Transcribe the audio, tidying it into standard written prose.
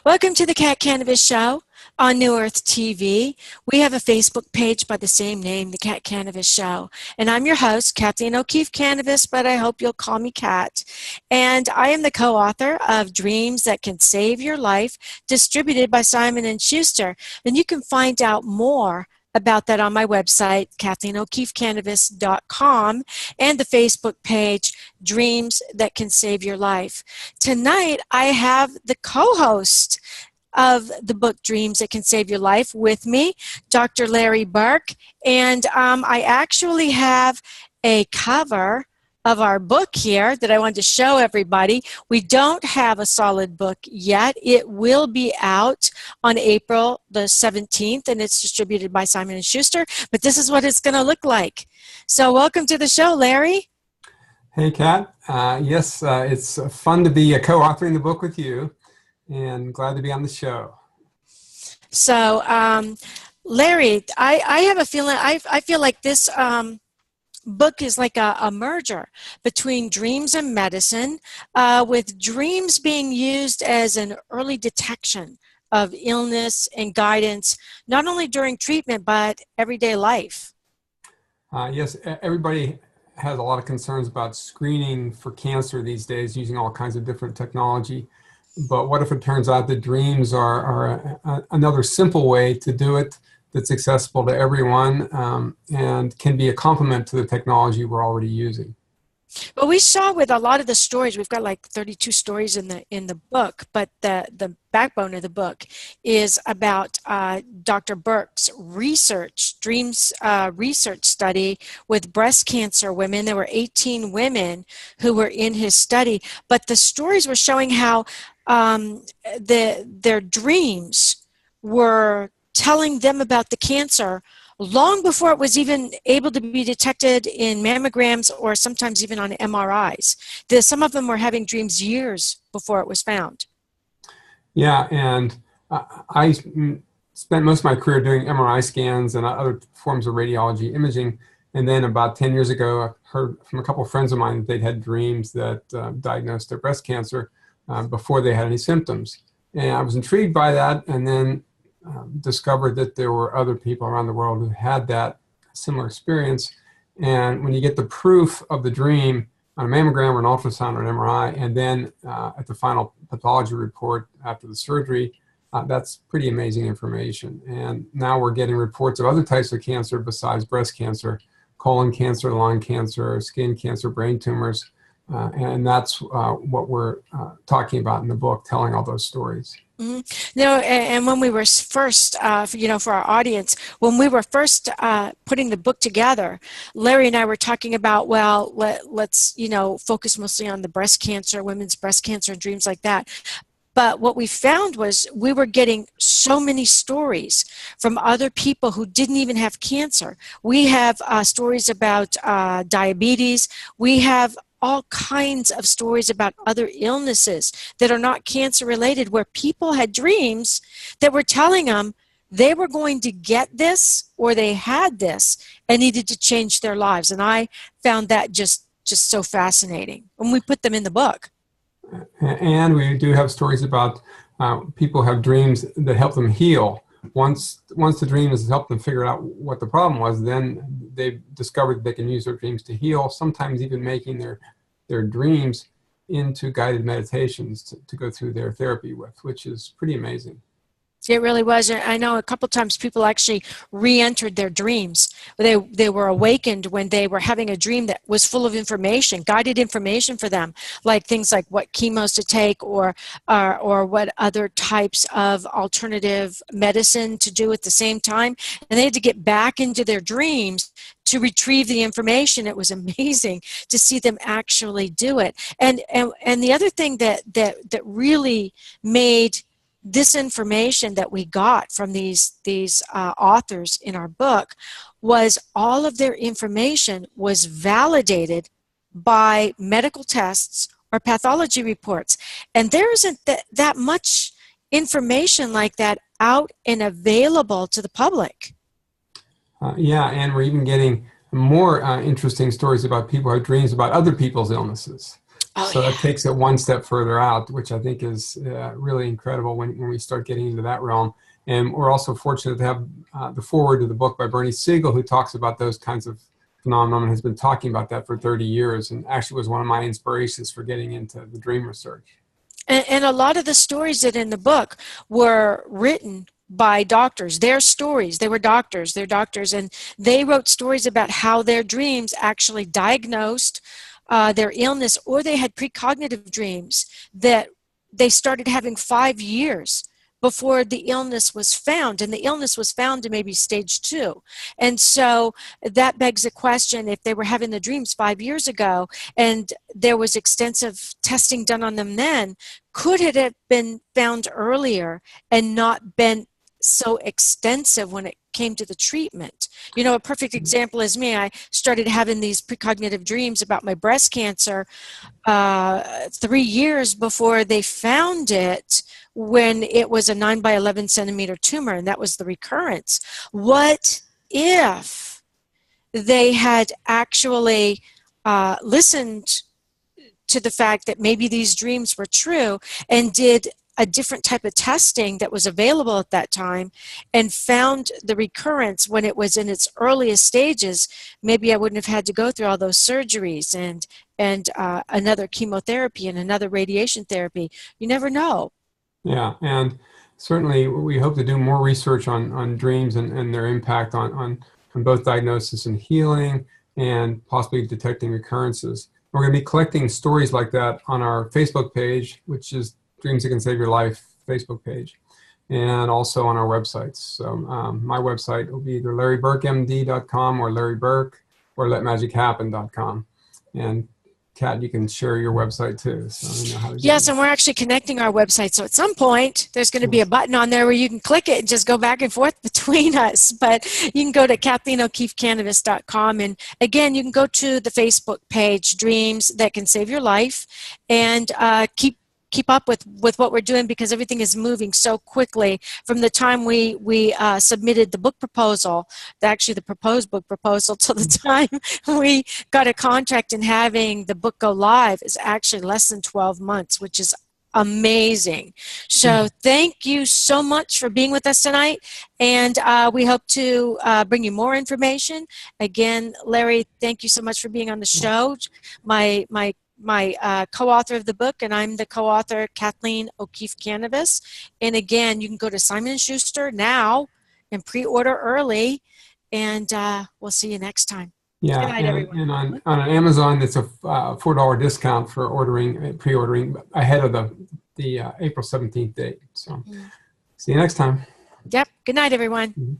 Welcome to the Cat Kanavos Show on New Earth TV. We have a Facebook page by the same name, the Cat Kanavos Show. And I'm your host, Kathleen O'Keefe Kanavos, but I hope you'll call me Kat. And I am the co-author of Dreams That Can Save Your Life, distributed by Simon & Schuster. And you can find out more about that on my website, KathleenO'KeefeKanavos.com, and the Facebook page, Dreams That Can Save Your Life. Tonight, I have the co-host of the book, Dreams That Can Save Your Life, with me, Dr. Larry Burk, and I actually have a cover of our book here that I wanted to show everybody. We don't have a solid book yet. It will be out on April the 17th, and it's distributed by Simon & Schuster, but this is what it's going to look like. So welcome to the show, Larry. Hey, Kat. Yes, it's fun to be co-authoring the book with you, and glad to be on the show. So, Larry, I have a feeling, I feel like this book is like a merger between dreams and medicine, with dreams being used as an early detection of illness and guidance, not only during treatment, but everyday life. Yes, everybody has a lot of concerns about screening for cancer these days using all kinds of different technology. But what if it turns out that dreams are another simple way to do it that's accessible to everyone, and can be a complement to the technology we're already using. Well, we saw with a lot of the stories, we've got like 32 stories in the book, but the backbone of the book is about Dr. Burk's dreams research study with breast cancer women. There were 18 women who were in his study, but the stories were showing how their dreams were telling them about the cancer long before it was even able to be detected in mammograms or sometimes even on MRIs. Some of them were having dreams years before it was found. Yeah, and I spent most of my career doing MRI scans and other forms of radiology imaging, and then about 10 years ago I heard from a couple of friends of mine that they'd had dreams that diagnosed their breast cancer before they had any symptoms. And I was intrigued by that, and then discovered that there were other people around the world who had that similar experience. And when you get the proof of the dream on a mammogram or an ultrasound or an MRI, and then at the final pathology report after the surgery, that's pretty amazing information. And now we're getting reports of other types of cancer besides breast cancer: colon cancer, lung cancer, skin cancer, brain tumors. And that's what we're talking about in the book, telling all those stories. Mm-hmm. And when we were first, for our audience, when we were first putting the book together, Larry and I were talking about, well, let's focus mostly on the breast cancer, women's breast cancer, and dreams like that. But what we found was we were getting so many stories from other people who didn't even have cancer. We have stories about diabetes. We have all kinds of stories about other illnesses that are not cancer related, where people had dreams that were telling them they were going to get this or they had this and needed to change their lives. And I found that just so fascinating when we put them in the book. And we do have stories about people have dreams that help them heal. Once the dream has helped them figure out what the problem was, then they've discovered that they can use their dreams to heal, sometimes even making their dreams into guided meditations to go through their therapy with, which is pretty amazing. It really was. I know a couple times people actually re-entered their dreams. They were awakened when they were having a dream that was full of information, guided information for them, like things like what chemos to take or what other types of alternative medicine to do at the same time. And they had to get back into their dreams to retrieve the information. It was amazing to see them actually do it. And the other thing that really made this information that we got from these authors in our book was all of their information was validated by medical tests or pathology reports. And there isn't that much information like that out and available to the public. Yeah, and we're even getting more interesting stories about people who have dreams about other people's illnesses. Oh, So that yeah. takes it one step further out, which I think is really incredible when we start getting into that realm. And we're also fortunate to have the foreword to the book by Bernie Siegel, who talks about those kinds of phenomena and has been talking about that for 30 years, and actually was one of my inspirations for getting into the dream research. And a lot of the stories that in the book were written by doctors. Their stories, they were doctors, they're doctors, and they wrote stories about how their dreams actually diagnosed their illness, or they had precognitive dreams that they started having 5 years before the illness was found, and the illness was found in maybe stage 2. And so that begs a question: if they were having the dreams 5 years ago and there was extensive testing done on them then, could it have been found earlier and not been so extensive when it came to the treatment? You know, a perfect example is me. I started having these precognitive dreams about my breast cancer 3 years before they found it, when it was a 9 by 11 centimeter tumor, and that was the recurrence. What if they had actually listened to the fact that maybe these dreams were true and did a different type of testing that was available at that time and found the recurrence when it was in its earliest stages? Maybe I wouldn't have had to go through all those surgeries and another chemotherapy and another radiation therapy. You never know. Yeah, and certainly we hope to do more research on dreams and their impact on both diagnosis and healing, and possibly detecting recurrences. We're going to be collecting stories like that on our Facebook page, which is Dreams That Can Save Your Life Facebook page, and also on our websites. So my website will be either larryburkmd.com or Larry Burk or letmagichappen.com. And Kat, you can share your website too, so I know how to get Yes, it. and we're actually connecting our website. So at some point, there's going to be a button on there where you can click it and just go back and forth between us. But you can go to KathleenO'KeefeCannabis.com. And again, you can go to the Facebook page, Dreams That Can Save Your Life, and keep up with what we're doing, because everything is moving so quickly. From the time we submitted the book proposal, actually the proposed book proposal, till the time we got a contract and having the book go live is actually less than 12 months, which is amazing. So thank you so much for being with us tonight, and we hope to bring you more information. Again, Larry, thank you so much for being on the show. My co-author of the book, and I'm the co-author, Kathleen O'Keefe Cannabis. And again, you can go to Simon & Schuster now and pre-order early, and we'll see you next time. Good Yeah, night, everyone. and on Amazon, it's a $4 discount for pre-ordering ahead of the April 17th date. So see you next time. Yep. Good night, everyone. Mhm.